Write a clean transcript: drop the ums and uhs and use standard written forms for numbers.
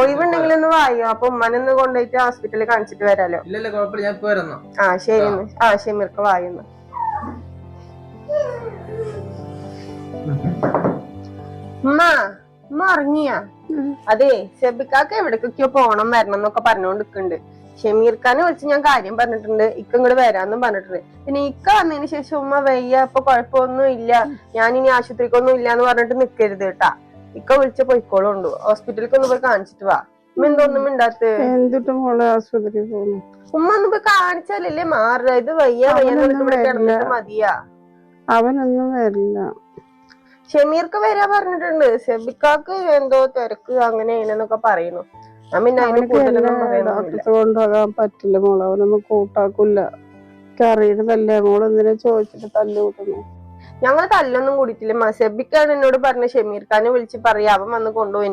ഒഴിവുണ്ടെങ്കിലൊന്ന് വായോ, അപ്പൊ ഉമ്മനൊന്ന് കൊണ്ടുപോയിട്ട് ഹോസ്പിറ്റലിൽ കാണിച്ചിട്ട് വരാലോ. ആ ശരി, ഷമീർക്ക് വായുന്നു. ഉമ്മ ഉറങ്ങിയാ? അതെ, സെബിക്കാക്ക് എവിടേക്കൊക്കെയോ പോണം വരണം എന്നൊക്കെ പറഞ്ഞോണ്ടിരിക്കുന്നുണ്ട്. ഷമീർഖാനെ വിളിച്ച് ഞാൻ കാര്യം പറഞ്ഞിട്ടുണ്ട്, ഇക്ക ഇങ്ങോട്ട് വരാന്നും പറഞ്ഞിട്ടുണ്ട്. പിന്നെ ഇക്ക വന്നതിന് ശേഷം ഉമ്മ വയ്യ, ഇപ്പൊ കുഴപ്പമൊന്നും ഇല്ല, ഞാനിനി ആശുപത്രിക്കൊന്നും ഇല്ലാന്ന് പറഞ്ഞിട്ട് നിക്കരുത് കേട്ടാ. ഇക്ക വിളിച്ച പോയിക്കോളുണ്ട്, ഹോസ്പിറ്റലിലേക്ക് ഒന്ന് പോയി കാണിച്ചിട്ട് വാ. ഉമ്മ എന്തൊന്നും മിണ്ടാത്ത? എന്തിട്ട് മോളെ ആശുപത്രിയിൽ പോകുന്നു? ഉമ്മ ഒന്ന് പോയി കാണിച്ചാലല്ലേ മാറുക. ഇത് വയ്യ കിടന്നിട്ട് മതിയാ. അവനൊന്നും വരില്ല. ഷമീർക്ക് വരാ പറഞ്ഞിട്ടുണ്ട്. സെബിക്കാക്ക് എന്തോ തിരക്ക് അങ്ങനെയാണെന്നൊക്കെ പറയുന്നു. ഞാൻ പിന്നെ അതിന് കൂടുതലൊന്നും പറയുന്നില്ല. കൊണ്ടുപോകാൻ പറ്റില്ല മോളെ, അവനൊന്നും കൂട്ടാക്കൂല. അറിയുന്നതല്ലേ മോള് എന്തിനാ ചോദിച്ചിട്ട് തല്ല് കൂട്ടുന്നു? ഞങ്ങള് തല്ലൊന്നും കൂടിയിട്ടില്ല. സെബിക്കാണ് എന്നോട് പറഞ്ഞ ഷമീർഖാനെ വിളിച്ച് പറയാ, അവൻ വന്ന് കൊണ്ടുപോയി